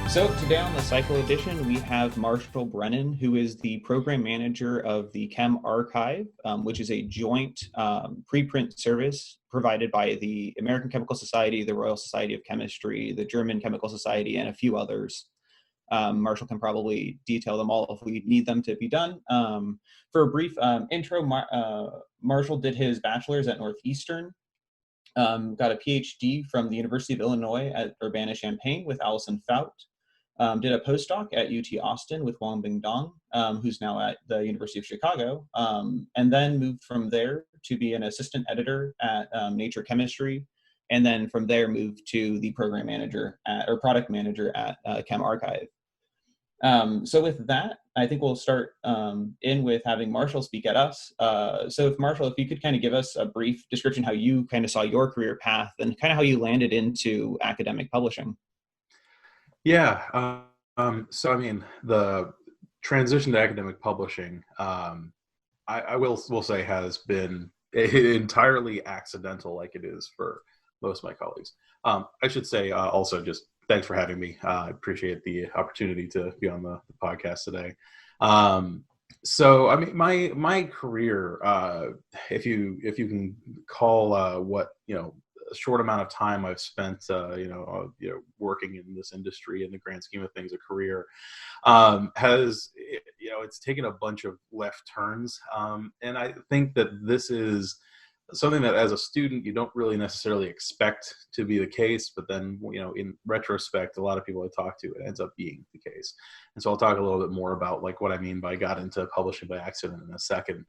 So today on the Cycle Edition, we have Marshall Brennan, who is the program manager of the Chem Archive, which is a joint preprint service provided by the American Chemical Society, the Royal Society of Chemistry, the German Chemical Society, and a few others. Marshall can probably detail them all if we need them to be done. For a brief intro, Marshall did his bachelor's at Northeastern, got a PhD from the University of Illinois at Urbana-Champaign with Allison Fout. Did a postdoc at UT Austin with Wangbing Dong, who's now at the University of Chicago, and then moved from there to be an assistant editor at Nature Chemistry, and then from there moved to the program manager or product manager at Chem Archive. So with that, I think we'll start in with having Marshall speak at us. So if Marshall, if you could kind of give us a brief description how you kind of saw your career path and kind of how you landed into academic publishing. Yeah. So I mean, the transition to academic publishing, I will say has been entirely accidental, like it is for most of my colleagues. I should say also just thanks for having me. I appreciate the opportunity to be on the podcast today. So I mean, my career, if you can call what a short amount of time I've spent, working in this industry in the grand scheme of things, a career, has, it's taken a bunch of left turns. And I think that this is something that as a student, you don't really necessarily expect to be the case, but then, in retrospect, a lot of people I talk to, it ends up being the case. And so I'll talk a little bit more about like what I mean by got into publishing by accident in a second.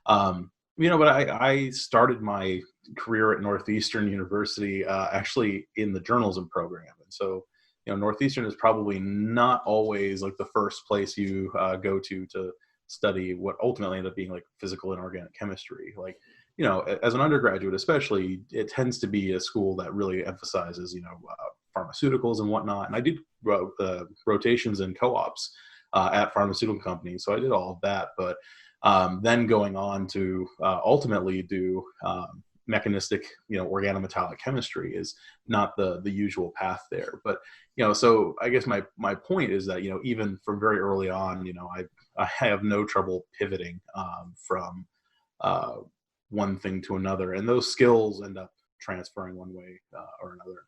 But I started my career at Northeastern University actually in the journalism program. And so, Northeastern is probably not always like the first place you go to study what ultimately ended up being like physical and organic chemistry. Like, as an undergraduate especially, it tends to be a school that really emphasizes, pharmaceuticals and whatnot. And I did rotations and co-ops at pharmaceutical companies. So I did all of that. But then going on to ultimately do mechanistic, organometallic chemistry is not the usual path there. But, so I guess my point is that, even from very early on, I have no trouble pivoting from one thing to another. And those skills end up transferring one way or another.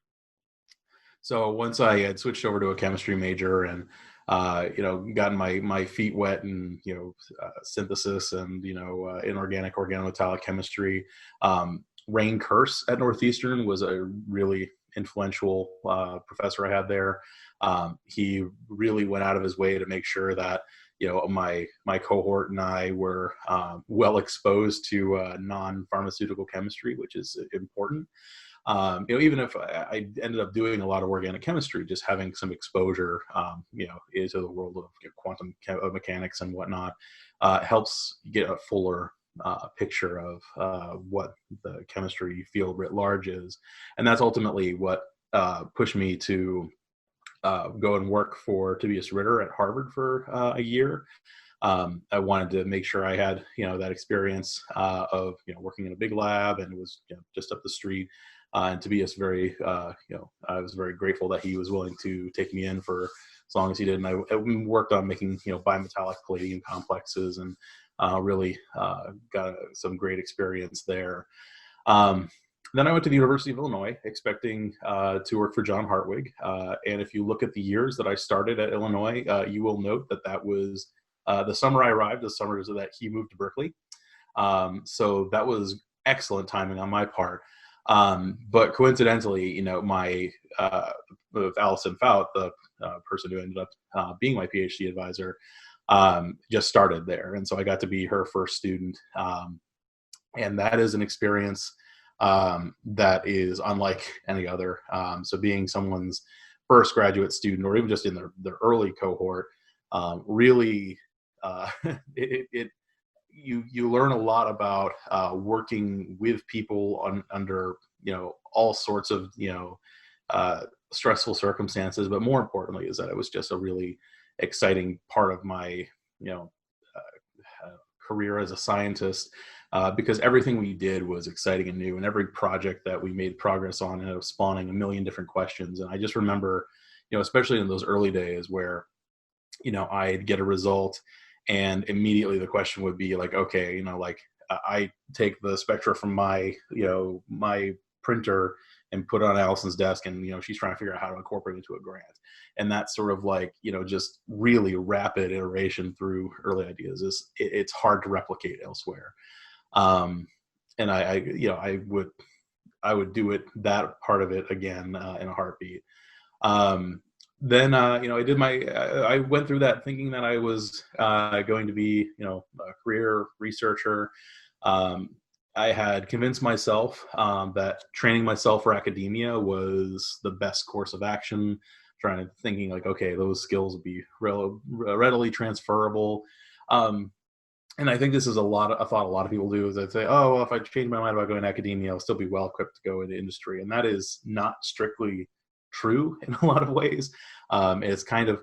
So once I had switched over to a chemistry major and gotten my feet wet in, synthesis and, inorganic organometallic chemistry. Rain Curse at Northeastern was a really influential professor I had there. He really went out of his way to make sure that, my cohort and I were well exposed to non-pharmaceutical chemistry, which is important. Even if I ended up doing a lot of organic chemistry, just having some exposure, into the world of quantum mechanics and whatnot, helps get a fuller picture of what the chemistry field writ large is. And that's ultimately what pushed me to go and work for Tobias Ritter at Harvard for a year. I wanted to make sure I had, that experience of, working in a big lab, and it was just up the street. And Tobias I was very grateful that he was willing to take me in for as long as he did. And I worked on making, bimetallic palladium complexes and really got some great experience there. Then I went to the University of Illinois expecting to work for John Hartwig. And if you look at the years that I started at Illinois, you will note that was the summer I arrived, the summer that he moved to Berkeley. So that was excellent timing on my part. But coincidentally, my with Allison Fout, the person who ended up being my PhD advisor, just started there. And so I got to be her first student. And that is an experience that is unlike any other. So being someone's first graduate student, or even just in their early cohort, really, you learn a lot about working with people under all sorts of stressful circumstances. But more importantly, is that it was just a really exciting part of my career as a scientist, because everything we did was exciting and new, and every project that we made progress on ended up spawning a million different questions. And I just remember, especially in those early days where, I'd get a result and immediately the question would be like, okay, I take the spectra from my printer and put it on Allison's desk, and she's trying to figure out how to incorporate it into a grant. And that's sort of like just really rapid iteration through early ideas it's hard to replicate elsewhere. And I would do that part of it again in a heartbeat. Then I went through that thinking that I was going to be a career researcher. I had convinced myself that training myself for academia was the best course of action. Thinking like, okay, those skills would be readily transferable. And I think this is a thought a lot of people do, is they'd say, oh, well, if I change my mind about going to academia, I'll still be well equipped to go into industry. And that is not strictly true in a lot of ways. It's kind of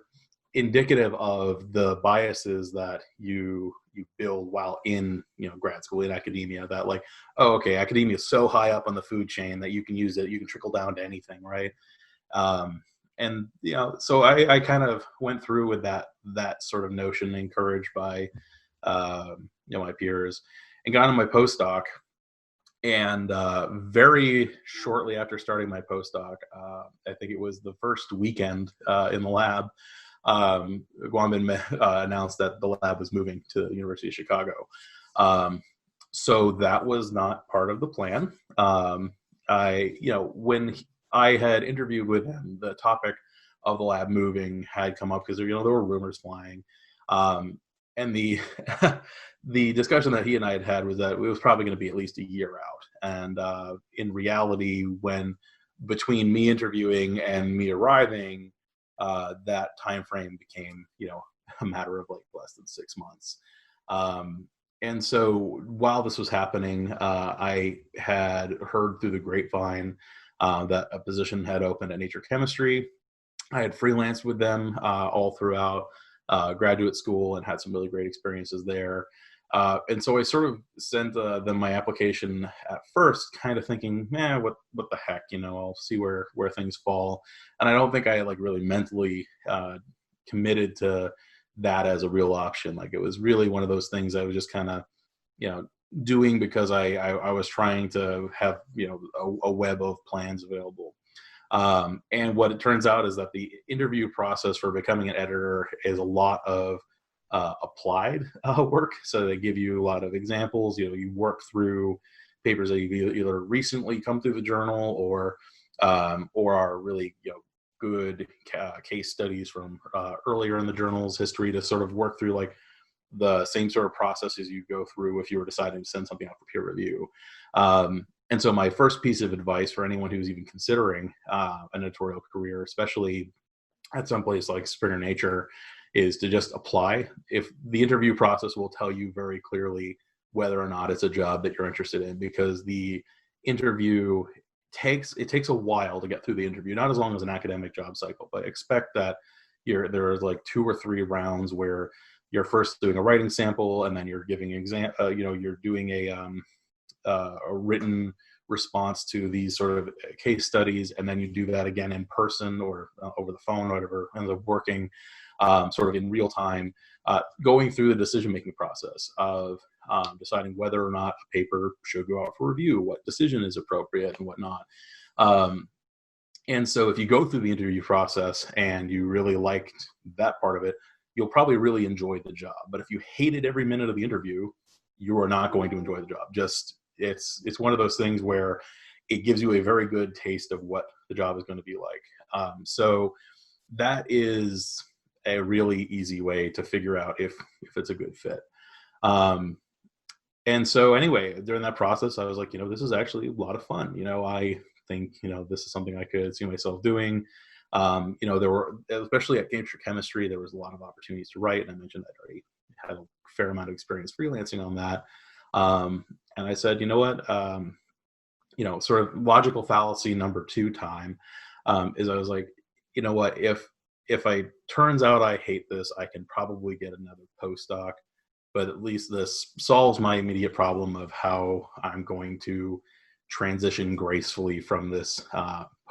indicative of the biases that you build while in grad school, in academia, that like, oh, okay, academia is so high up on the food chain that you can use it, you can trickle down to anything, right? And so I kind of went through with that sort of notion, encouraged by my peers, and got on my postdoc. And very shortly after starting my postdoc, I think it was the first weekend in the lab, Guanbin announced that the lab was moving to the University of Chicago. So that was not part of the plan. When I had interviewed with him, the topic of the lab moving had come up because there were rumors flying. And the the discussion that he and I had was that it was probably going to be at least a year out. And in reality, when between me interviewing and me arriving, that time frame became a matter of like less than 6 months. And so while this was happening, I had heard through the grapevine that a position had opened at Nature Chemistry. I had freelanced with them all throughout graduate school and had some really great experiences there. And so I sort of sent them my application at first, kind of thinking, what the heck, I'll see where things fall. And I don't think I like really mentally committed to that as a real option. Like, it was really one of those things I was just kind of, doing because I was trying to have, a web of plans available. And what it turns out is that the interview process for becoming an editor is a lot of applied work. So they give you a lot of examples. You work through papers that you've either recently come through the journal or are really good case studies from earlier in the journal's history, to sort of work through like the same sort of processes you go through if you were deciding to send something out for peer review. And so my first piece of advice for anyone who's even considering an editorial career, especially at some place like Springer Nature, is to just apply. If the interview process will tell you very clearly whether or not it's a job that you're interested in, because the interview takes a while to get through the interview, not as long as an academic job cycle, but expect that there are like 2 or 3 rounds where you're first doing a writing sample, and then you're giving you're doing a written response to these sort of case studies, and then you do that again in person or over the phone, whatever ends up working, sort of in real time, going through the decision-making process of deciding whether or not a paper should go out for review, what decision is appropriate, and whatnot. And so if you go through the interview process and you really liked that part of it, you'll probably really enjoy the job. But if you hated every minute of the interview, you are not going to enjoy the job. It's one of those things where it gives you a very good taste of what the job is going to be like. So that is a really easy way to figure out if it's a good fit. And so anyway, during that process, I was like, this is actually a lot of fun. I think, this is something I could see myself doing. There were, especially at Nature Chemistry, there was a lot of opportunities to write. And I mentioned that I already had a fair amount of experience freelancing on that. And I said, you know what, sort of logical fallacy number 2 time, is I was like, you know what, if I turns out I hate this, I can probably get another postdoc, but at least this solves my immediate problem of how I'm going to transition gracefully from this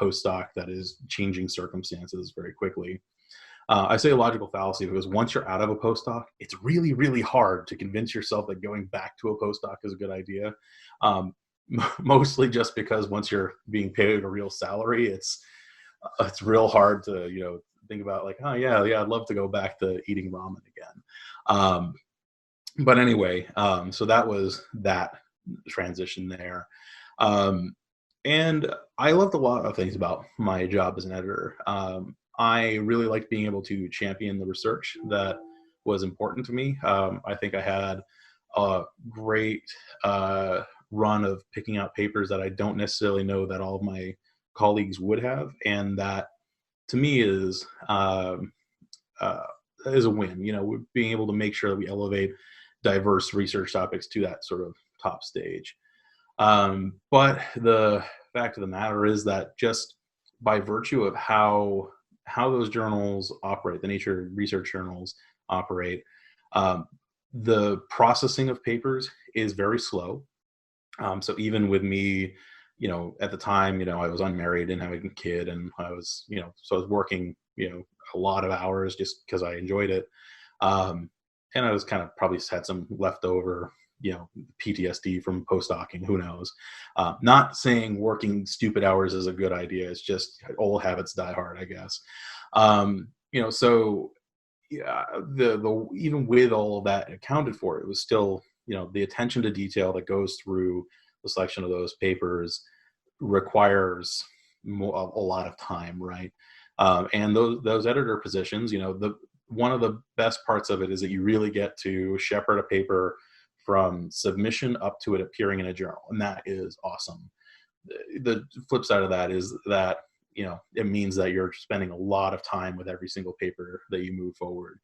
postdoc that is changing circumstances very quickly. I say a logical fallacy because once you're out of a postdoc, it's really, really hard to convince yourself that going back to a postdoc is a good idea. Mostly just because once you're being paid a real salary, it's real hard to, you know, think about like, oh yeah, I'd love to go back to eating ramen again. But anyway, so that was that transition there. And I loved a lot of things about my job as an editor. I really liked being able to champion the research that was important to me. I think I had a great run of picking out papers that I don't necessarily know that all of my colleagues would have, and that to me is a win. You know, being able to make sure that we elevate diverse research topics to that sort of top stage. But the fact of the matter is that just by virtue of how those journals operate, the Nature research journals operate, the processing of papers is very slow. So even with me, you know, at the time, you know, I was unmarried and having a kid, and I was, you know, so I was working, you know, a lot of hours just because I enjoyed it. And I was kind of probably had some leftover, you know, PTSD from postdocing, who knows. Not saying working stupid hours is a good idea. It's just old habits die hard, I guess. You know, so yeah, the even with all of that accounted for, it was still, you know, the attention to detail that goes through the selection of those papers requires a lot of time, right? And those editor positions, you know, one of the best parts of it is that you really get to shepherd a paper from submission up to it appearing in a journal, and that is awesome. The flip side of that is that, you know, it means that you're spending a lot of time with every single paper that you move forward.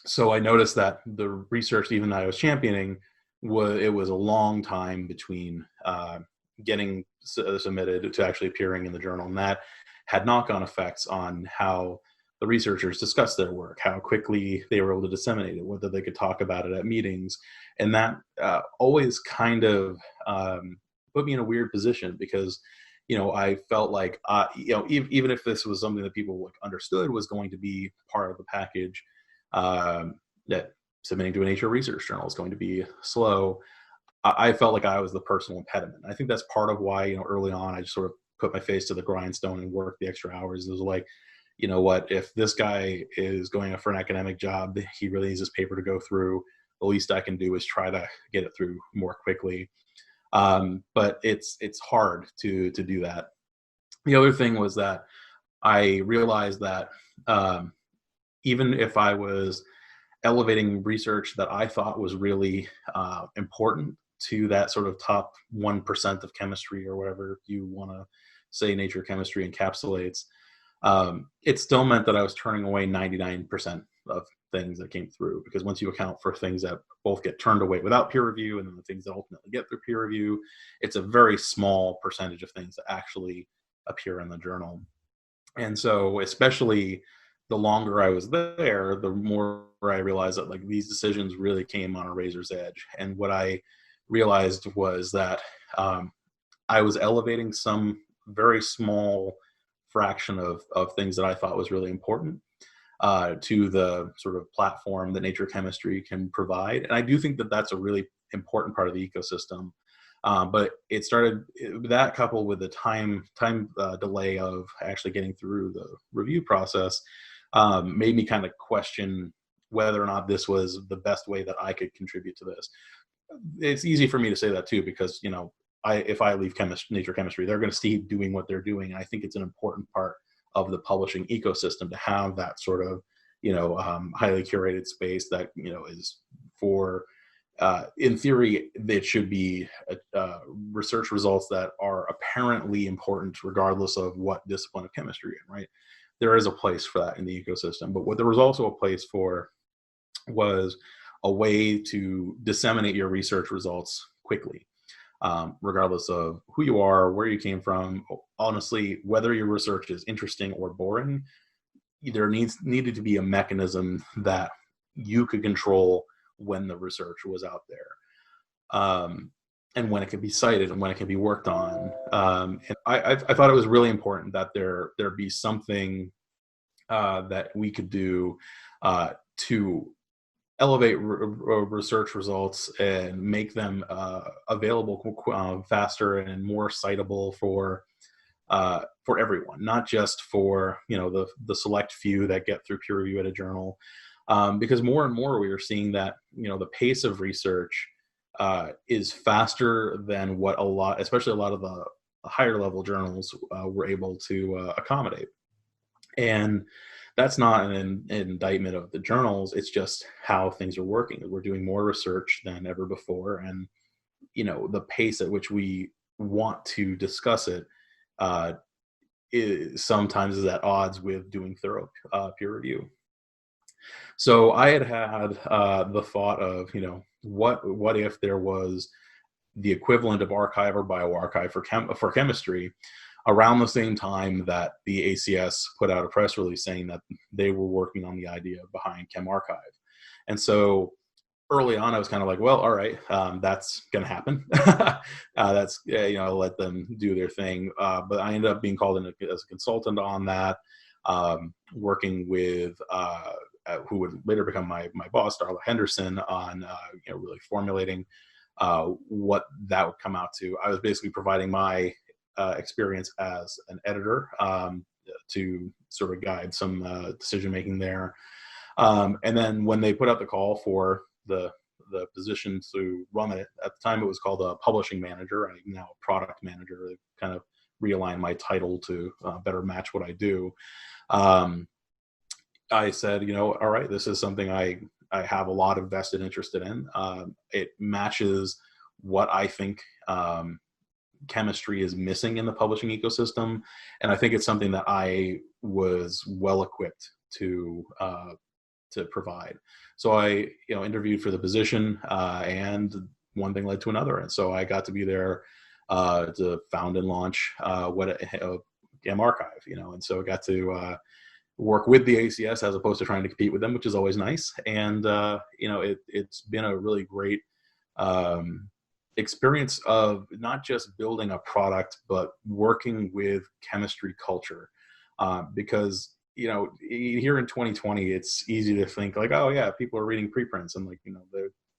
So I noticed that the research, even that I was championing, it was a long time between getting submitted to actually appearing in the journal, and that had knock-on effects on how the researchers discussed their work, how quickly they were able to disseminate it, whether they could talk about it at meetings. And that always kind of put me in a weird position because, you know, I felt like, you know, even if this was something that people like understood was going to be part of the package, that submitting to a Nature research journal is going to be slow, I felt like I was the personal impediment. I think that's part of why, you know, early on I just sort of put my face to the grindstone and worked the extra hours. It was like, you know what, if this guy is going for an academic job, he really needs this paper to go through, the least I can do is try to get it through more quickly. But it's hard to do that. The other thing was that I realized that even if I was elevating research that I thought was really important to that sort of top 1% of chemistry, or whatever you want to say Nature chemistry encapsulates, it still meant that I was turning away 99% of things that came through, because once you account for things that both get turned away without peer review and then the things that ultimately get through peer review, it's a very small percentage of things that actually appear in the journal. And so especially the longer I was there, the more I realized that like these decisions really came on a razor's edge. And what I realized was that I was elevating some very small fraction of things that I thought was really important to the sort of platform that Nature chemistry can provide. And I do think that that's a really important part of the ecosystem. But it started that coupled with the time delay of actually getting through the review process made me kind of question whether or not this was the best way that I could contribute to this. It's easy for me to say that too, because, you know, if I leave Nature chemistry, they're going to keep doing what they're doing. And I think it's an important part of the publishing ecosystem to have that sort of, you know, highly curated space that, you know, is for, in theory, it should be research results that are apparently important regardless of what discipline of chemistry you're in, right? There is a place for that in the ecosystem. But what there was also a place for was a way to disseminate your research results quickly. Regardless of who you are, where you came from, honestly, whether your research is interesting or boring, there needed to be a mechanism that you could control when the research was out there. and when it can be cited and when it can be worked on. And I thought it was really important that there be something that we could do to elevate research results and make them available faster and more citable for everyone, not just for the select few that get through peer review at a journal, because more and more we are seeing that the pace of research is faster than what especially a lot of the higher level journals were able to accommodate. And that's not an indictment of the journals. It's just how things are working. We're doing more research than ever before. And, the pace at which we want to discuss it sometimes is at odds with doing thorough peer review. So I had the thought of, what if there was the equivalent of archive or bioarchive for chemistry around the same time that the ACS put out a press release saying that they were working on the idea behind ChemArchive. And so early on, I was kind of like, well, all right, that's going to happen. That's, I'll let them do their thing. But I ended up being called in as a consultant on that, working with who would later become my boss, Darla Henderson, on really formulating what that would come out to. I was basically providing my experience as an editor to sort of guide some decision making there. And then when they put out the call for the position to run it, at the time it was called a publishing manager. I'm now a product manager. They kind of realigned my title to better match what I do. I said, all right, this is something I have a lot of vested interest in. It matches what I think chemistry is missing in the publishing ecosystem, and I think it's something that I was well equipped to provide. So I interviewed for the position, and one thing led to another, and so I got to be there to found and launch Chem Archive, and so I got to work with the ACS as opposed to trying to compete with them, which is always nice. And it's been a really great experience of not just building a product, but working with chemistry culture. Because, here in 2020, it's easy to think like, oh yeah, people are reading preprints, and like,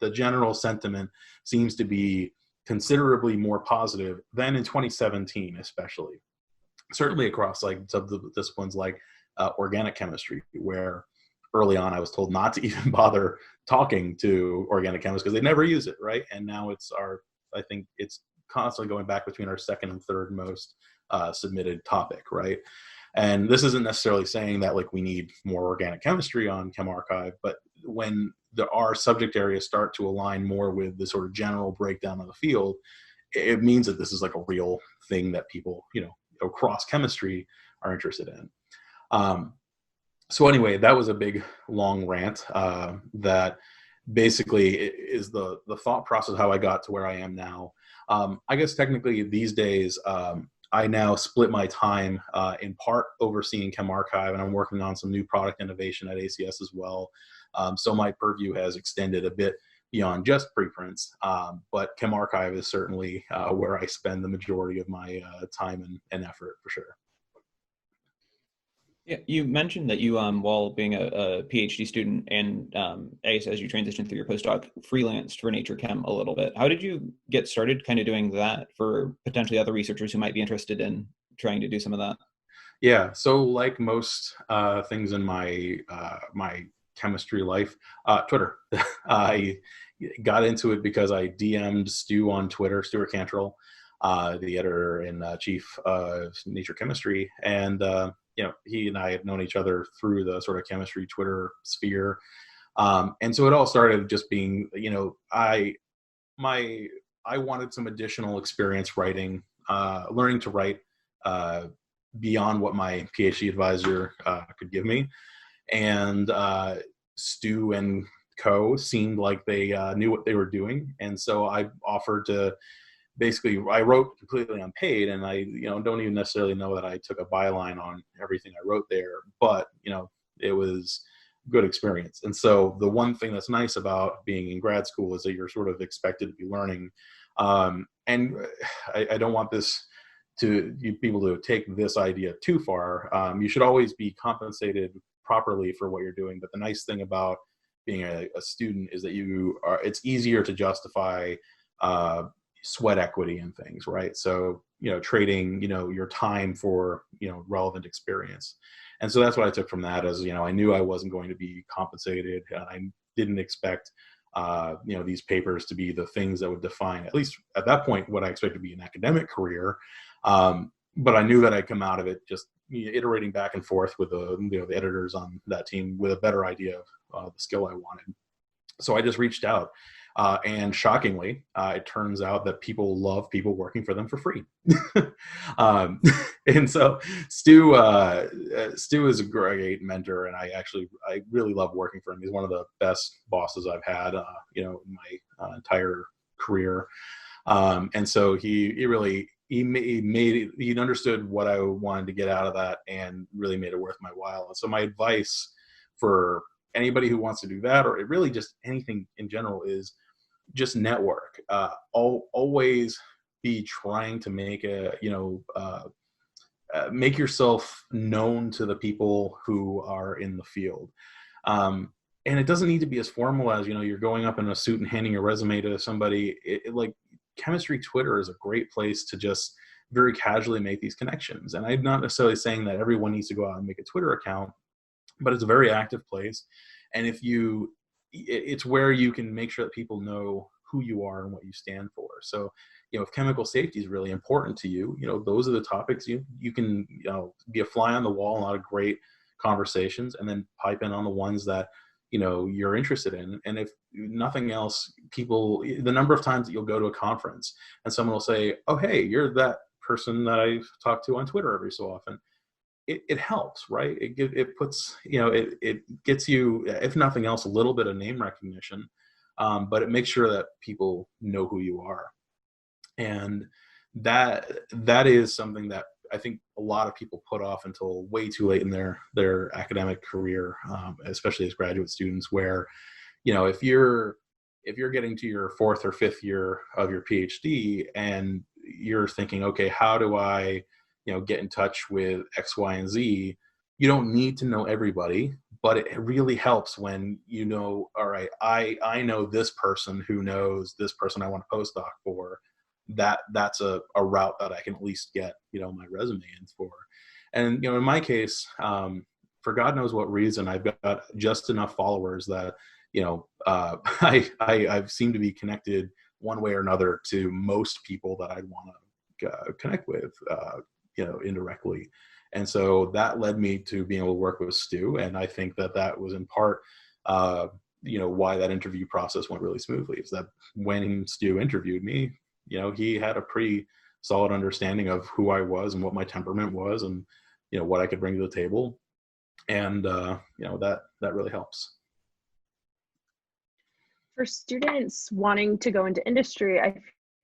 the general sentiment seems to be considerably more positive than in 2017, especially. Certainly across like sub-disciplines like organic chemistry, where early on I was told not to even bother talking to organic chemists because they never use it, right? And now I think it's constantly going back between our second and third most submitted topic, right? And this isn't necessarily saying that like we need more organic chemistry on ChemArchive, but when our subject areas start to align more with the sort of general breakdown of the field, it means that this is like a real thing that people, across chemistry are interested in. So anyway, that was a big, long rant that basically is the thought process how I got to where I am now. I guess technically these days, I now split my time in part overseeing ChemArchive, and I'm working on some new product innovation at ACS as well. So my purview has extended a bit beyond just preprints, but ChemArchive is certainly where I spend the majority of my time and effort, for sure. Yeah, you mentioned that you, while being a PhD student and I guess as you transitioned through your postdoc, freelanced for Nature Chem a little bit. How did you get started kind of doing that for potentially other researchers who might be interested in trying to do some of that? Yeah, so like most things in my chemistry life, Twitter. I got into it because I DM'd Stu on Twitter, Stuart Cantrell, the editor and chief of Nature Chemistry, and he and I had known each other through the sort of chemistry Twitter sphere. And so it all started just being, I wanted some additional experience writing, learning to write beyond what my PhD advisor could give me. And Stu and co seemed like they knew what they were doing. And so I offered to basically, I wrote completely unpaid, and I, don't even necessarily know that I took a byline on everything I wrote there, but, it was good experience. And so the one thing that's nice about being in grad school is that you're sort of expected to be learning And I don't want people to take this idea too far. You should always be compensated properly for what you're doing. But the nice thing about being a student is that it's easier to justify sweat equity and things, right? So, trading, your time for, relevant experience. And so that's what I took from that as, I knew I wasn't going to be compensated. And I didn't expect, these papers to be the things that would define, at least at that point, what I expected to be an academic career. But I knew that I'd come out of it just iterating back and forth with the editors on that team with a better idea of the skill I wanted. So I just reached out. And shockingly, it turns out that people love people working for them for free. And so Stu is a great mentor, and I really love working for him. He's one of the best bosses I've had, in my entire career. And so he understood what I wanted to get out of that and really made it worth my while. And so my advice for anybody who wants to do that, or really just anything in general, is just network. Always be trying to make make yourself known to the people who are in the field. And it doesn't need to be as formal as, you're going up in a suit and handing your resume to somebody. Like chemistry Twitter is a great place to just very casually make these connections. And I'm not necessarily saying that everyone needs to go out and make a Twitter account, but it's a very active place. And it's where you can make sure that people know who you are and what you stand for. So, if chemical safety is really important to you, those are the topics you can, be a fly on the wall in a lot of great conversations, and then pipe in on the ones that, you're interested in. And if nothing else, the number of times that you'll go to a conference and someone will say, oh, hey, you're that person that I talk to on Twitter every so often. It helps, right? It puts, it gets you, if nothing else, a little bit of name recognition, but it makes sure that people know who you are. And that is something that I think a lot of people put off until way too late in their academic career, especially as graduate students, where, if you're getting to your fourth or fifth year of your PhD and you're thinking, okay, how do I get in touch with X, Y, and Z, you don't need to know everybody, but it really helps when all right, I know this person who knows this person I want to postdoc for. That's a route that I can at least get, my resume in for. And, in my case, for God knows what reason, I've got just enough followers that, I seem to be connected one way or another to most people that I'd want to connect with, indirectly. And so that led me to being able to work with Stu. And I think that was in part, why that interview process went really smoothly, is that when Stu interviewed me, he had a pretty solid understanding of who I was and what my temperament was and, what I could bring to the table. And, that really helps. For students wanting to go into industry, I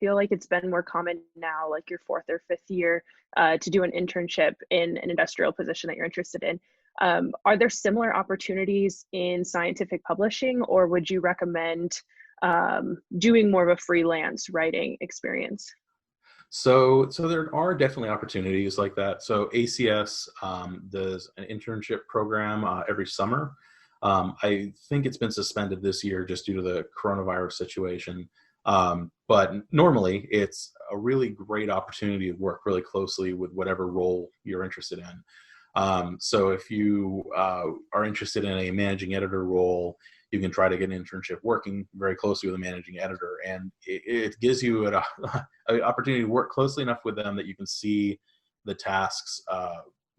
feel like it's been more common now, like your fourth or fifth year, to do an internship in an industrial position that you're interested in. Are there similar opportunities in scientific publishing, or would you recommend doing more of a freelance writing experience? So there are definitely opportunities like that. So ACS does an internship program every summer. I think it's been suspended this year just due to the coronavirus situation. But normally it's a really great opportunity to work really closely with whatever role you're interested in. So if you are interested in a managing editor role, you can try to get an internship working very closely with a managing editor. And it gives you an opportunity to work closely enough with them that you can see the tasks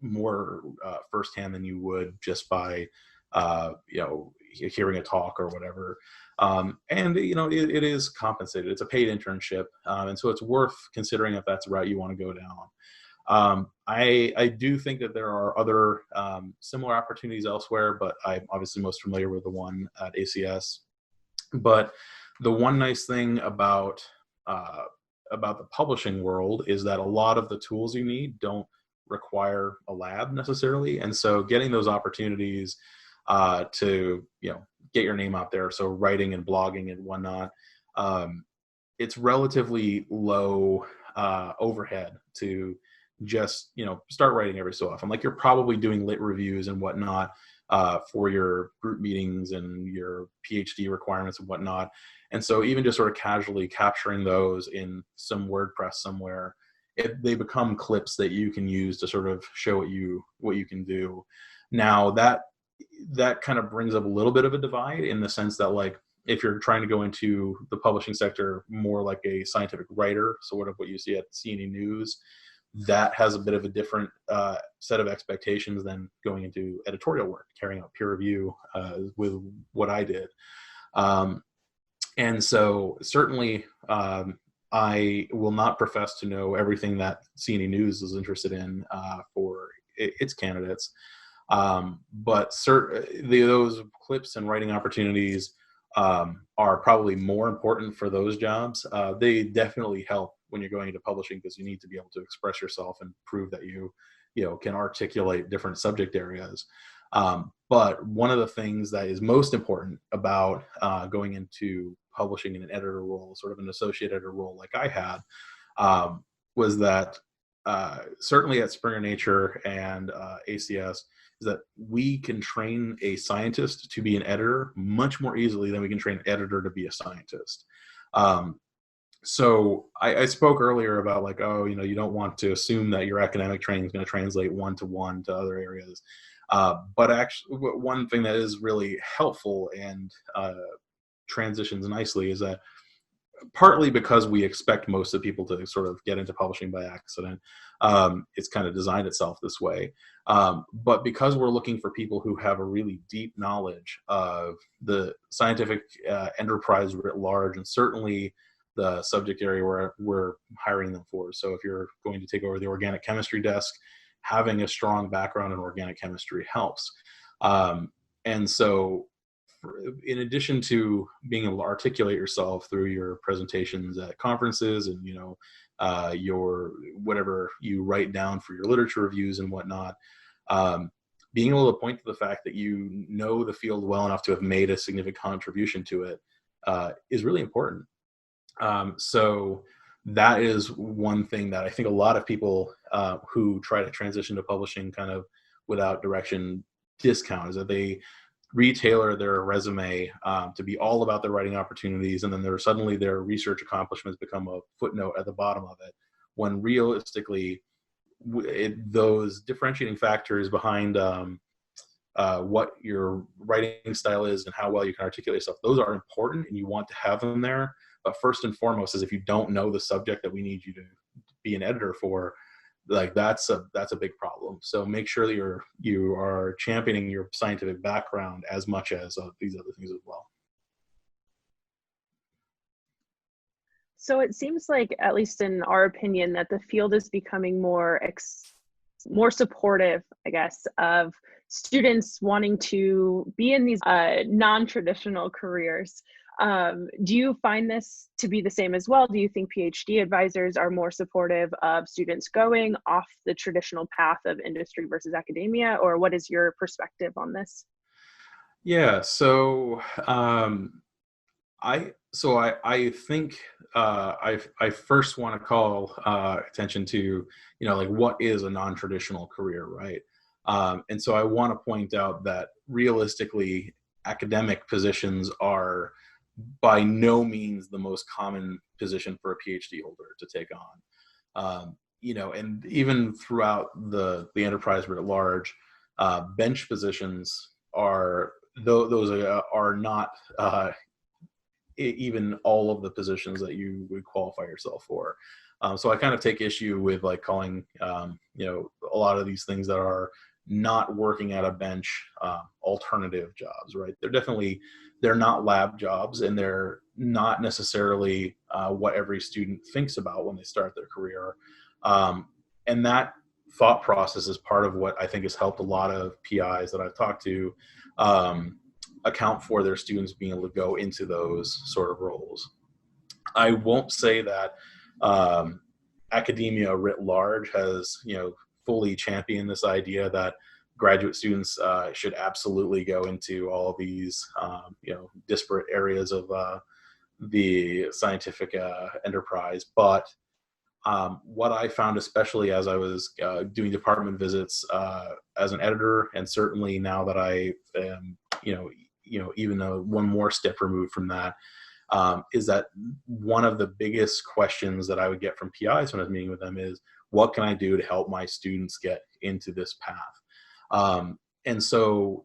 more firsthand than you would just by hearing a talk or whatever. And it is compensated. It's a paid internship, and so it's worth considering if that's the route you want to go down. I do think that there are other similar opportunities elsewhere, but I'm obviously most familiar with the one at ACS. But the one nice thing about the publishing world is that a lot of the tools you need don't require a lab necessarily, and so getting those opportunities to get your name out there, so writing and blogging and whatnot, it's relatively low overhead to just, start writing every so often. Like, you're probably doing lit reviews and whatnot for your group meetings and your PhD requirements and whatnot. And so even just sort of casually capturing those in some WordPress somewhere, they become clips that you can use to sort of show what you can do. Now that kind of brings up a little bit of a divide, in the sense that, like, if you're trying to go into the publishing sector more like a scientific writer, sort of what you see at CNE News, that has a bit of a different set of expectations than going into editorial work, carrying out peer review with what I did. And so certainly I will not profess to know everything that CNE News is interested in for its candidates. But those clips and writing opportunities are probably more important for those jobs. They definitely help when you're going into publishing, because you need to be able to express yourself and prove that you can articulate different subject areas. But one of the things that is most important about going into publishing in an editor role, sort of an associate editor role like I had, was that certainly at Springer Nature and ACS, is that we can train a scientist to be an editor much more easily than we can train an editor to be a scientist. So I spoke earlier about, like, you don't want to assume that your academic training is going to translate one-to-one to other areas. But actually, one thing that is really helpful and transitions nicely is that, partly because we expect most of the people to sort of get into publishing by accident, it's kind of designed itself this way. But because we're looking for people who have a really deep knowledge of the scientific enterprise writ large, and certainly the subject area where we're hiring them for. So if you're going to take over the organic chemistry desk, having a strong background in organic chemistry helps. And so, in addition to being able to articulate yourself through your presentations at conferences and your whatever you write down for your literature reviews and whatnot, being able to point to the fact that you know the field well enough to have made a significant contribution to it is really important. So that is one thing that I think a lot of people who try to transition to publishing kind of without direction discount, is that they retailer their resume to be all about their writing opportunities, and then suddenly their research accomplishments become a footnote at the bottom of it, when realistically those differentiating factors behind what your writing style is and how well you can articulate stuff, those are important and you want to have them there. But first and foremost is, if you don't know the subject that we need you to be an editor for, like, that's a big problem. So make sure that you are championing your scientific background as much as these other things as well. So it seems like, at least in our opinion, that the field is becoming more supportive, I guess, of students wanting to be in these non-traditional careers. Do you find this to be the same as well? Do you think PhD advisors are more supportive of students going off the traditional path of industry versus academia, or what is your perspective on this? Yeah, so I think I first want to call attention to like, what is a non-traditional career, right? And so I want to point out that realistically, academic positions are by no means the most common position for a PhD holder to take on. And even throughout the enterprise writ large, bench positions are not even all of the positions that you would qualify yourself for. So I kind of take issue with like calling a lot of these things that are not working at a bench alternative jobs, right? They're not lab jobs, and they're not necessarily what every student thinks about when they start their career. And that thought process is part of what I think has helped a lot of PIs that I've talked to account for their students being able to go into those sort of roles. I won't say that academia writ large has fully championed this idea that graduate students should absolutely go into all of these disparate areas of the scientific enterprise. But what I found, especially as I was doing department visits as an editor, and certainly now that I am, even one more step removed from that, is that one of the biggest questions that I would get from PIs when I was meeting with them is, what can I do to help my students get into this path? And so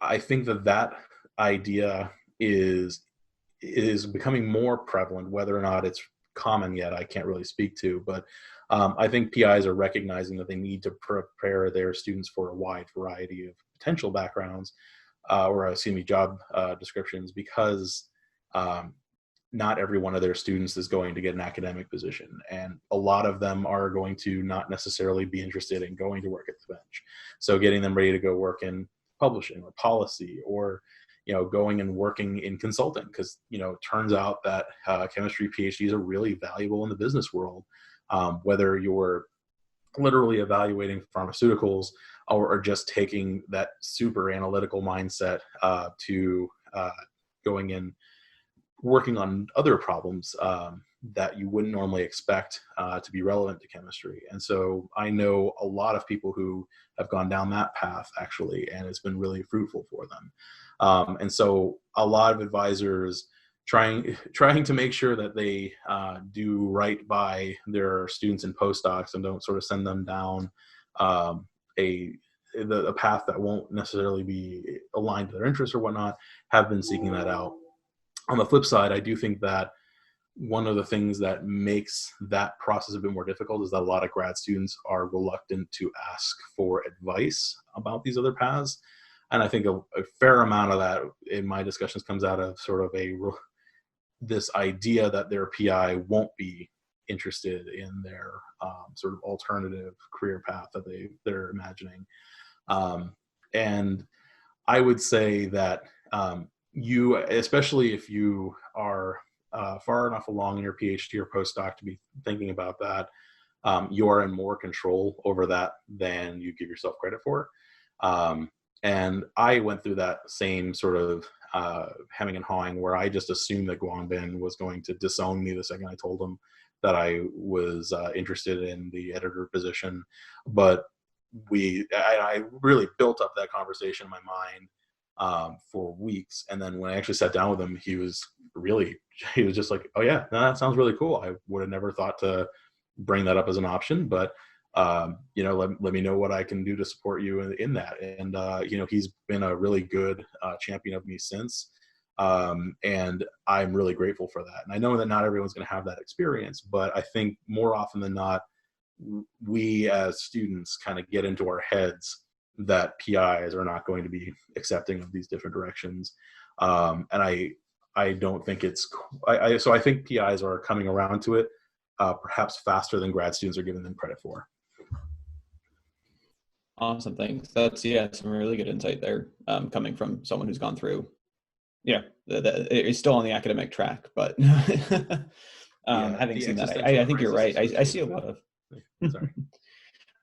I think that idea is becoming more prevalent. Whether or not it's common yet, I can't really speak to, but I think PIs are recognizing that they need to prepare their students for a wide variety of potential backgrounds, job descriptions, because not every one of their students is going to get an academic position, and a lot of them are going to not necessarily be interested in going to work at the bench. So getting them ready to go work in publishing or policy, or going and working in consulting, because it turns out that chemistry PhDs are really valuable in the business world, whether you're literally evaluating pharmaceuticals or just taking that super analytical mindset to going in working on other problems that you wouldn't normally expect to be relevant to chemistry. And so I know a lot of people who have gone down that path, actually, and it's been really fruitful for them. And so a lot of advisors trying to make sure that they do right by their students and postdocs and don't sort of send them down a path that won't necessarily be aligned to their interests or whatnot, have been seeking that out. On the flip side, I do think that one of the things that makes that process a bit more difficult is that a lot of grad students are reluctant to ask for advice about these other paths. And I think a fair amount of that in my discussions comes out of sort of this idea that their PI won't be interested in their sort of alternative career path that they're imagining. And I would say that you, especially if you are far enough along in your PhD or postdoc to be thinking about that, you are in more control over that than you give yourself credit for. And I went through that same sort of hemming and hawing, where I just assumed that Guangbin was going to disown me the second I told him that I was interested in the editor position. But I really built up that conversation in my mind for weeks. And then when I actually sat down with him, he was just like, oh yeah, no, that sounds really cool. I would have never thought to bring that up as an option, but let me know what I can do to support you in that. And he's been a really good champion of me since, and I'm really grateful for that. And I know that not everyone's going to have that experience, but I think more often than not, we as students kind of get into our heads that PIs are not going to be accepting of these different directions. And I don't think so I think PIs are coming around to it perhaps faster than grad students are giving them credit for. Awesome, thanks. That's some really good insight there, coming from someone who's gone through, it's still on the academic track, but having seen that, I think you're right. I see a lot of. Sorry.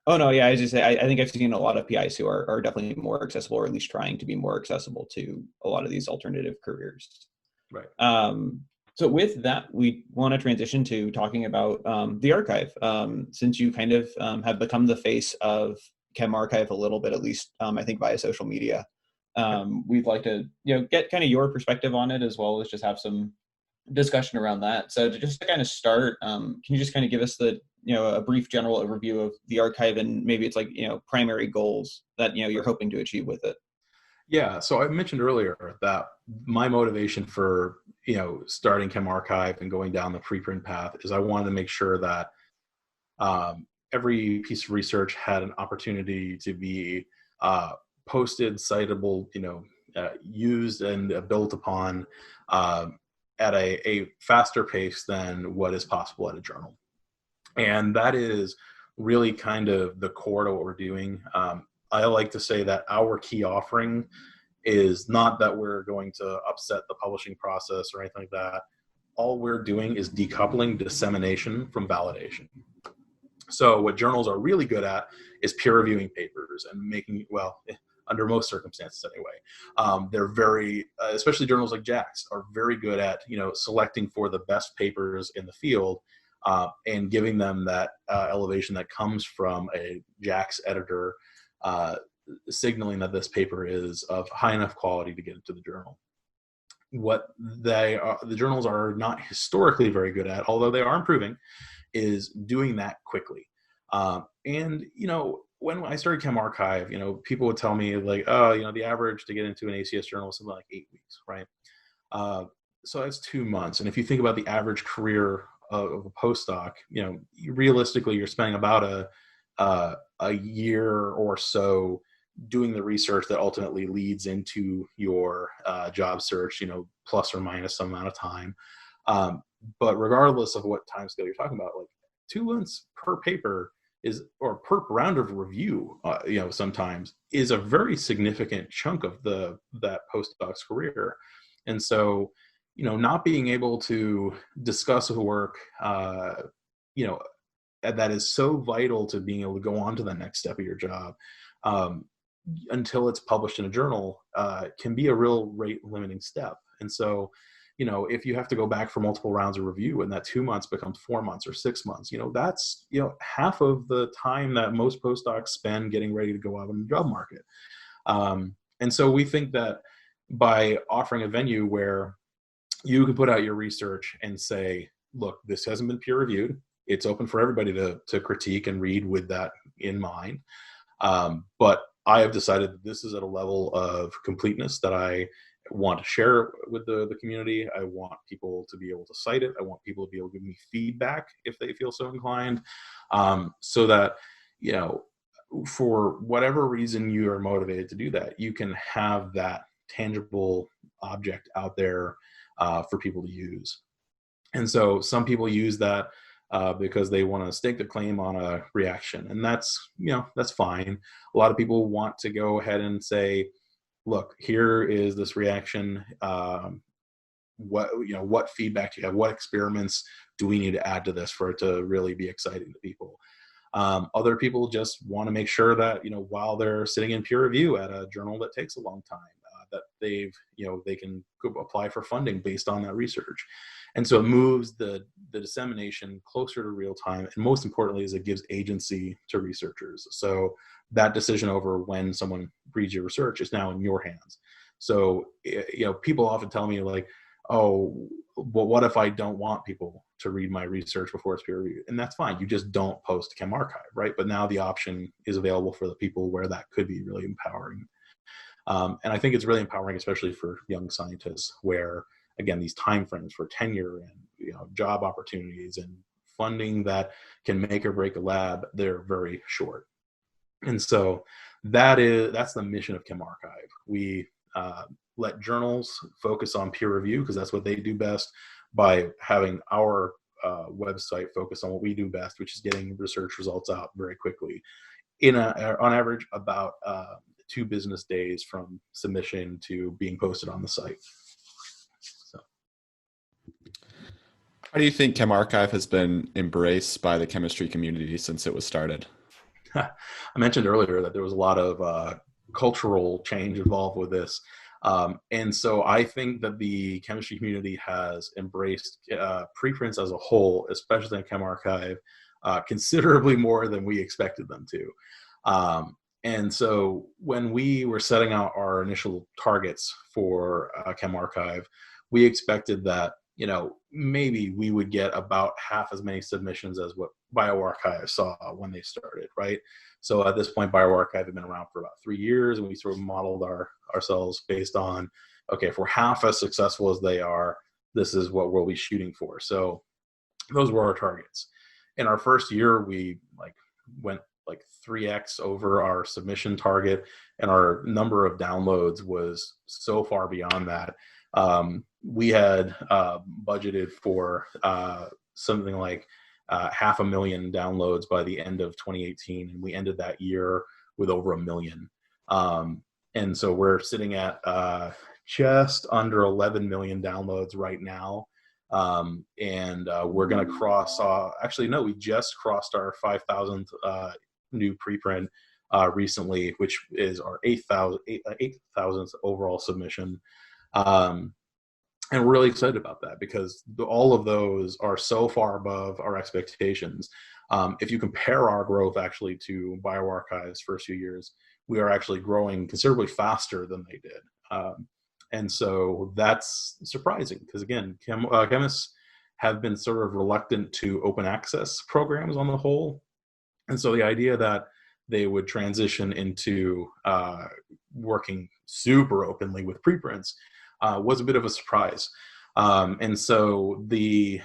Oh no, yeah, I was just say I think I've seen a lot of PIs who are definitely more accessible, or at least trying to be more accessible to a lot of these alternative careers. Right. So with that, we want to transition to talking about the archive, since you kind of have become the face of ChemArchive a little bit, at least I think via social media. We'd like to get kind of your perspective on it, as well as just have some discussion around that. So to kind of start, can you just kind of give us a brief general overview of the archive, and maybe it's like primary goals that you're hoping to achieve with it? Yeah, so I mentioned earlier that my motivation for starting ChemArchive and going down the preprint path is I wanted to make sure that every piece of research had an opportunity to be posted, citable, used and built upon at a faster pace than what is possible at a journal. And that is really kind of the core to what we're doing. I like to say that our key offering is not that we're going to upset the publishing process or anything like that. All we're doing is decoupling dissemination from validation. So what journals are really good at is peer reviewing papers and making, under most circumstances anyway. They're very, especially journals like JACS, are very good at, selecting for the best papers in the field and giving them that elevation that comes from a JACS editor signaling that this paper is of high enough quality to get into the journal. What the journals are not historically very good at, although they are improving, is doing that quickly. And when I started ChemArchive, people would tell me like, oh, the average to get into an ACS journal is something like 8 weeks, right? So that's 2 months. And if you think about the average career of a postdoc, realistically, you're spending about a year or so doing the research that ultimately leads into your job search, plus or minus some amount of time. But regardless of what time scale you're talking about, like 2 months per paper or per round of review, sometimes is a very significant chunk of that postdoc's career. And so, not being able to discuss a work, that is so vital to being able to go on to the next step of your job, until it's published in a journal, can be a real rate limiting step. And so, if you have to go back for multiple rounds of review and that 2 months becomes 4 months or 6 months, that's, half of the time that most postdocs spend getting ready to go out on the job market. And so we think that by offering a venue where you can put out your research and say, look, this hasn't been peer reviewed. It's open for everybody to critique and read with that in mind. But I have decided that this is at a level of completeness that I want to share with the community. I want people to be able to cite it. I want people to be able to give me feedback if they feel so inclined, so that, for whatever reason you are motivated to do that, you can have that tangible object out there for people to use. And so some people use that because they want to stake their claim on a reaction, and that's fine. A lot of people want to go ahead and say, look, here is this reaction. What feedback do you have? What experiments do we need to add to this for it to really be exciting to people? Other people just want to make sure that, while they're sitting in peer review at a journal that takes a long time, that they can apply for funding based on that research. And so it moves the dissemination closer to real time. And most importantly is it gives agency to researchers. So that decision over when someone reads your research is now in your hands. So, people often tell me like, oh, well, what if I don't want people to read my research before it's peer reviewed? And that's fine. You just don't post ChemArchive, right? But now the option is available for the people where that could be really empowering. And I think it's really empowering, especially for young scientists, where, again, these timeframes for tenure and job opportunities and funding that can make or break a lab, they're very short. And so that's the mission of ChemArchive. We let journals focus on peer review because that's what they do best, by having our website focus on what we do best, which is getting research results out very quickly. On average, about 2 business days from submission to being posted on the site. So, how do you think ChemArchive has been embraced by the chemistry community since it was started? I mentioned earlier that there was a lot of cultural change involved with this. And so I think that the chemistry community has embraced preprints as a whole, especially in ChemArchive, considerably more than we expected them to. And so when we were setting out our initial targets for ChemArchive, we expected that, maybe we would get about half as many submissions as what bioRxiv saw when they started, right? So at this point, bioRxiv had been around for about 3 years, and we sort of modeled ourselves based on, okay, if we're half as successful as they are, this is what we'll be shooting for. So those were our targets. In our first year, we went 3x over our submission target, and our number of downloads was so far beyond that. We had budgeted for something like 500,000 downloads by the end of 2018, and we ended that year with over 1 million. And so we're sitting at just under 11 million downloads right now. And we're going to cross, we just crossed our 5,000th new preprint recently, which is our 8,000th overall submission. And we're really excited about that because all of those are so far above our expectations. If you compare our growth actually to bioRxive's first few years, we are actually growing considerably faster than they did. And so that's surprising because, again, chemists have been sort of reluctant to open access programs on the whole. And so the idea that they would transition into working super openly with preprints was a bit of a surprise. And so the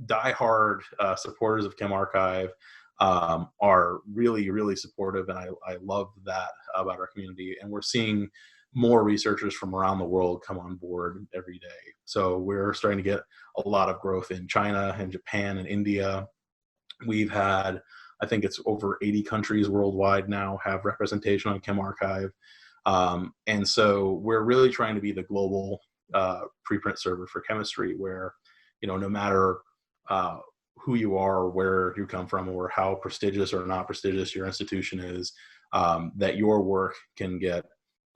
diehard supporters of ChemArchive are really, really supportive, and I love that about our community. And we're seeing more researchers from around the world come on board every day. So we're starting to get a lot of growth in China and Japan and India. We've had, I think it's over 80 countries worldwide now have representation on ChemArchive. And so we're really trying to be the global preprint server for chemistry where, no matter who you are or where you come from or how prestigious or not prestigious your institution is, that your work can get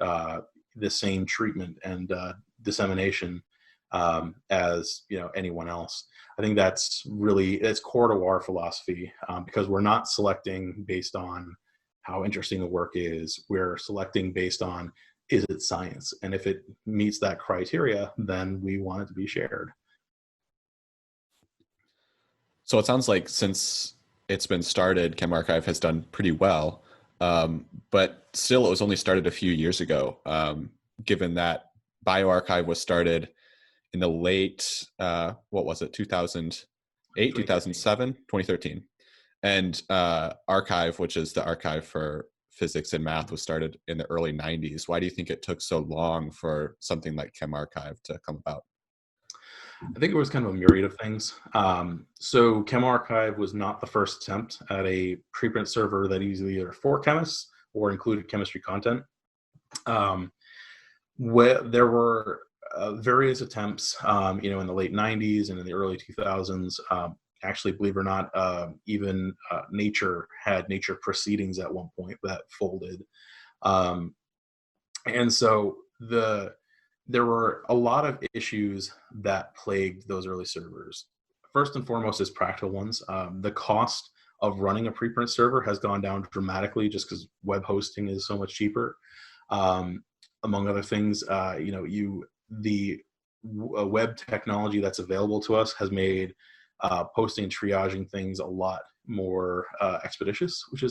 the same treatment and dissemination as anyone else. I think that's core to our philosophy because we're not selecting based on how interesting the work is. We're selecting based on, is it science? And if it meets that criteria, then we want it to be shared. So it sounds like since it's been started, ChemArchive has done pretty well, but still it was only started a few years ago, given that bioRxive was started in the late, 2008, 2007, 2013. And Archive, which is the archive for physics and math, was started in the early 90s. Why do you think it took so long for something like ChemArchive to come about? I think it was kind of a myriad of things. So ChemArchive was not the first attempt at a preprint server that is either for chemists or included chemistry content. There were various attempts, in the late 90s and in the early 2000s. Actually, believe it or not, even Nature had Nature Proceedings at one point that folded. And so there were a lot of issues that plagued those early servers. First and foremost is practical ones. The cost of running a preprint server has gone down dramatically just because web hosting is so much cheaper. Among other things, the web technology that's available to us has made posting and triaging things a lot more expeditious, which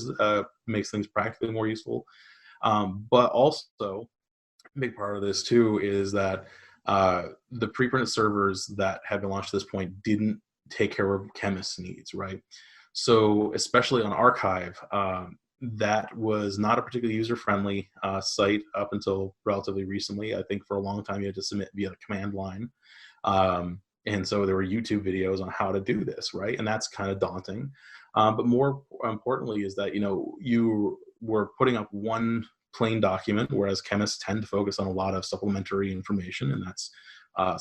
makes things practically more useful. But also, a big part of this too is that the preprint servers that have been launched at this point didn't take care of chemists' needs, right? So especially on Archive, that was not a particularly user-friendly site up until relatively recently. I think for a long time you had to submit via the command line. And so there were YouTube videos on how to do this, right? And that's kind of daunting. But more importantly is that, you were putting up one plain document, whereas chemists tend to focus on a lot of supplementary information. And that's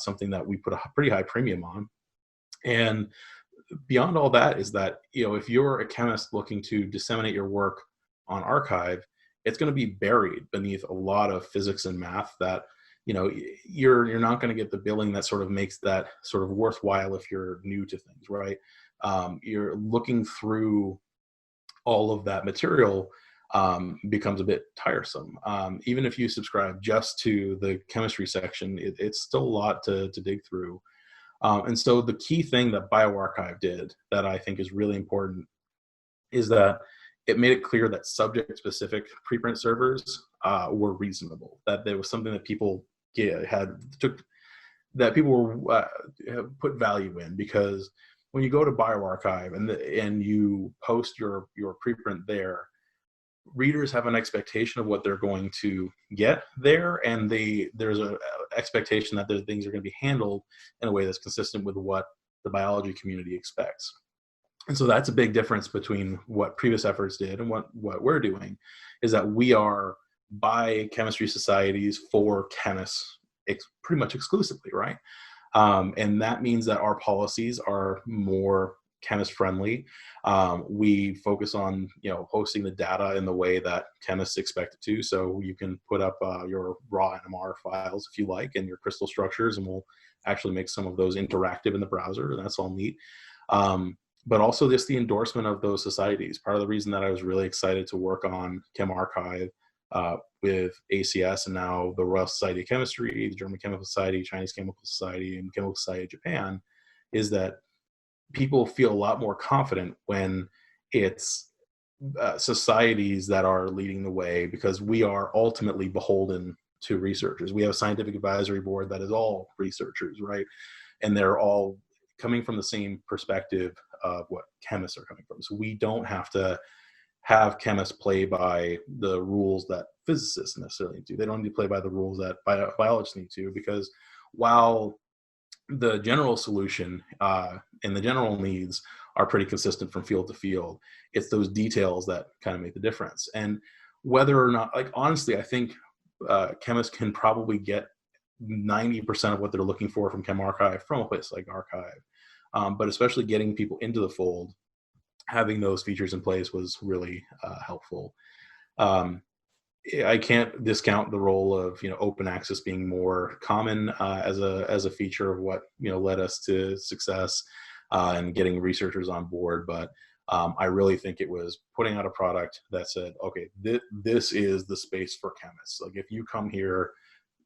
something that we put a pretty high premium on. And beyond all that is that, if you're a chemist looking to disseminate your work on Archive, it's going to be buried beneath a lot of physics and math that, you're not going to get the billing that sort of makes that sort of worthwhile if you're new to things, right? You're looking through all of that material becomes a bit tiresome. Even if you subscribe just to the chemistry section, it's still a lot to dig through. And so the key thing that bioRxive did that I think is really important is that it made it clear that subject-specific preprint servers were reasonable, that there was something that people put value in, because when you go to bioRxive and you post your preprint there, readers have an expectation of what they're going to get there, and there's an expectation that the things are going to be handled in a way that's consistent with what the biology community expects. And so that's a big difference between what previous efforts did and what we're doing, is that we are by chemistry societies for chemists pretty much exclusively, right? And that means that our policies are more chemist friendly. We focus on, hosting the data in the way that chemists expect it to. So you can put up your raw NMR files if you like, and your crystal structures, and we'll actually make some of those interactive in the browser, and that's all neat. But also just the endorsement of those societies. Part of the reason that I was really excited to work on ChemArchive with ACS and now the Royal Society of Chemistry, the German Chemical Society, Chinese Chemical Society, and Chemical Society of Japan, is that people feel a lot more confident when it's societies that are leading the way, because we are ultimately beholden to researchers. We have a scientific advisory board that is all researchers, right? And they're all coming from the same perspective of what chemists are coming from. So we don't have to have chemists play by the rules that physicists necessarily need to. They don't need to play by the rules that biologists need to, because while the general solution and the general needs are pretty consistent from field to field, it's those details that kind of make the difference. And whether or not, like, honestly, I think chemists can probably get 90% of what they're looking for from ChemArchive from a place like Archive. But especially getting people into the fold, having those features in place was really helpful. I can't discount the role of open access being more common as a feature of what led us to success and getting researchers on board. But I really think it was putting out a product that said, okay, this is the space for chemists. Like, if you come here,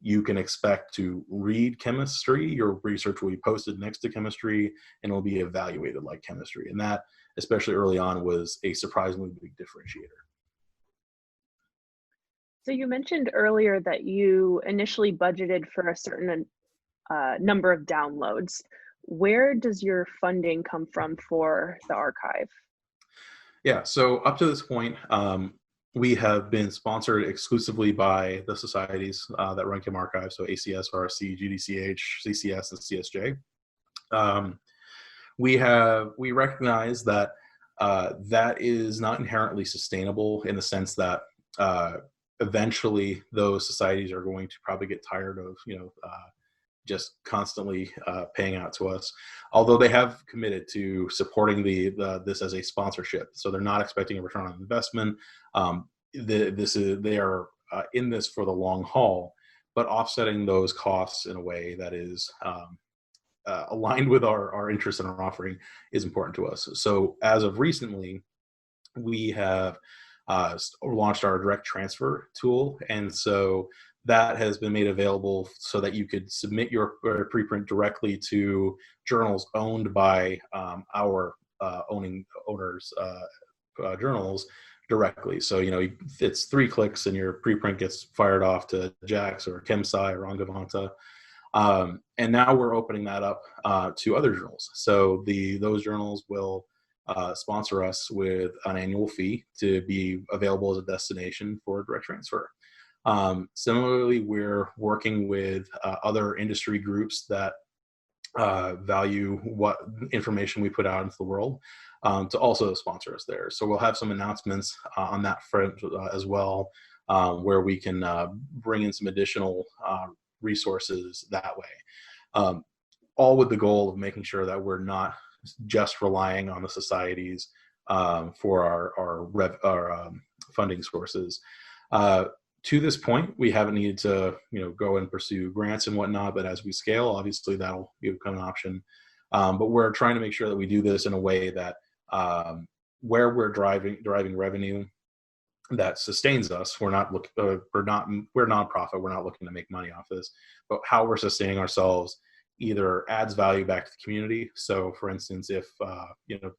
you can expect to read chemistry. Your research will be posted next to chemistry, and it will be evaluated like chemistry. And that, especially early on, was a surprisingly big differentiator. So you mentioned earlier that you initially budgeted for a certain number of downloads. Where does your funding come from for the archive? Yeah, so up to this point, we have been sponsored exclusively by the societies that run ChemArchive, so ACS, RSC, GDCH, CCS, and CSJ. We recognize that that is not inherently sustainable, in the sense that eventually those societies are going to probably get tired of just constantly paying out to us, although they have committed to supporting this as a sponsorship. So they're not expecting a return on investment. They are in this for the long haul, but offsetting those costs in a way that is aligned with our interests and our offering is important to us. So as of recently, we have launched our direct transfer tool, and so that has been made available so that you could submit your preprint directly to journals owned by our owners journals directly. So it's 3 clicks and your preprint gets fired off to JAX or ChemSci or Angewandte. And now we're opening that up to other journals. So those journals will sponsor us with an annual fee to be available as a destination for direct transfer. Similarly, we're working with other industry groups that value what information we put out into the world to also sponsor us there. So we'll have some announcements on that front as well, where we can bring in some additional resources that way, all with the goal of making sure that we're not just relying on the societies for our funding sources. To this point, we haven't needed to, go and pursue grants and whatnot, but as we scale, obviously that'll become an option. But we're trying to make sure that we do this in a way that where we're driving revenue that sustains us. We're nonprofit. We're not looking to make money off this, but how we're sustaining ourselves either adds value back to the community. So, for instance, if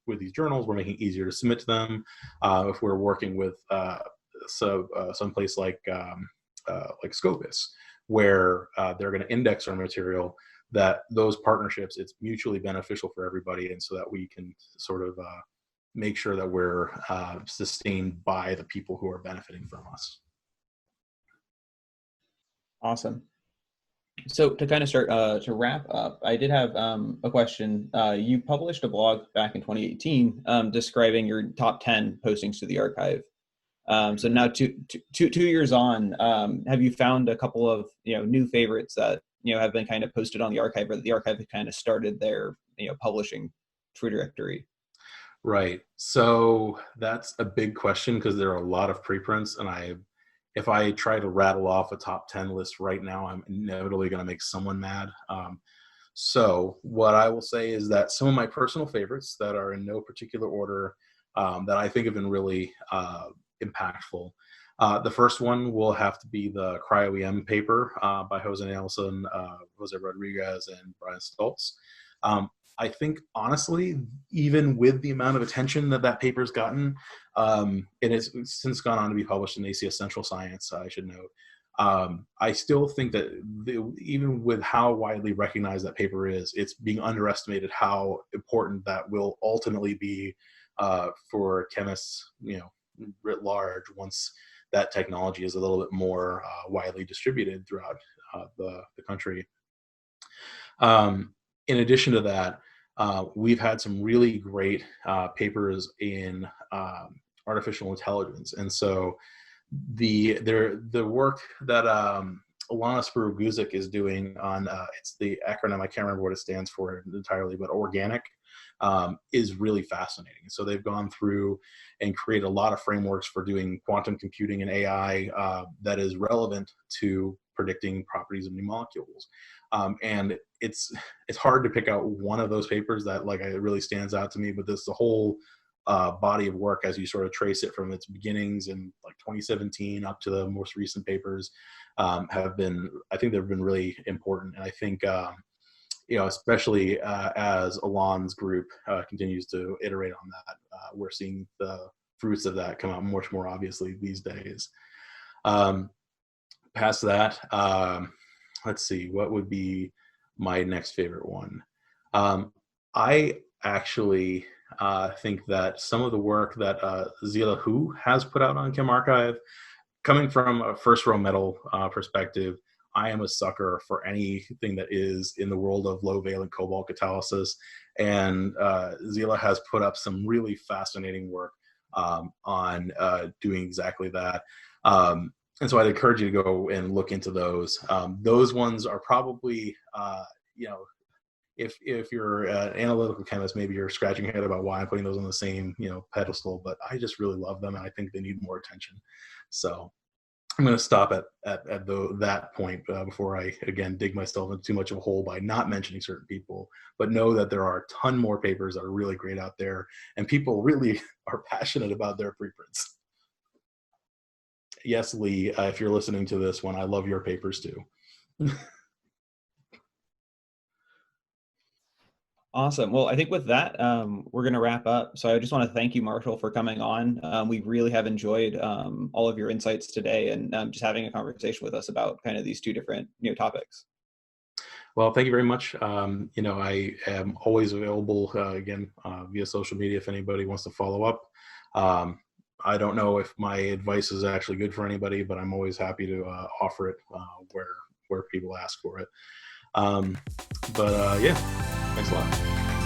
with these journals, we're making it easier to submit to them. If we're working with someplace like Scopus, where they're going to index our material, that those partnerships, it's mutually beneficial for everybody, and so that we can sort of make sure that we're sustained by the people who are benefiting from us. Awesome. So to kind of start to wrap up, I did have a question. You published a blog back in 2018 describing your top 10 postings to the archive. So now two years on, have you found a couple of new favorites that have been kind of posted on the archive, or the archive had kind of started their publishing trajectory? Right. So that's a big question because there are a lot of preprints, and if I try to rattle off a top 10 list right now, I'm inevitably going to make someone mad. So what I will say is that some of my personal favorites that are in no particular order, that I think have been really impactful. The first one will have to be the cryo-EM paper by Jose Nelson, Jose Rodriguez, and Brian Stoltz. I think, honestly, even with the amount of attention that paper's gotten, it has since gone on to be published in ACS Central Science, I should note. I still think that even with how widely recognized that paper is, it's being underestimated how important that will ultimately be for chemists, writ large, once that technology is a little bit more widely distributed throughout the country. In addition to that, we've had some really great papers in artificial intelligence, and so the work that Alana Spuru-Guzik is doing on it's the acronym, I can't remember what it stands for entirely, but organic, is really fascinating. So they've gone through and created a lot of frameworks for doing quantum computing and AI that is relevant to predicting properties of new molecules. And it's hard to pick out one of those papers that it really stands out to me, but this the whole body of work, as you sort of trace it from its beginnings in 2017 up to the most recent papers, have been, I think they've been really important. And I think, especially as Alon's group continues to iterate on that, we're seeing the fruits of that come out much more obviously these days. Past that, let's see, what would be my next favorite one? I actually think that some of the work that Zila Hu has put out on ChemArchive, coming from a first row metal perspective, I am a sucker for anything that is in the world of low valent cobalt catalysis. And Zila has put up some really fascinating work on doing exactly that. And so I'd encourage you to go and look into those. Those ones are probably, if you're an analytical chemist, maybe you're scratching your head about why I'm putting those on the same, pedestal, but I just really love them and I think they need more attention. So I'm going to stop at that point before I, again, dig myself into too much of a hole by not mentioning certain people, but know that there are a ton more papers that are really great out there and people really are passionate about their preprints. Yes, Lee, if you're listening to this one, I love your papers too. Awesome. Well, I think with that, we're going to wrap up. So I just want to thank you, Marshall, for coming on. We really have enjoyed all of your insights today and just having a conversation with us about kind of these two different topics. Well, thank you very much. I am always available, again, via social media if anybody wants to follow up. I don't know if my advice is actually good for anybody, but I'm always happy to offer it where people ask for it. Yeah, thanks a lot.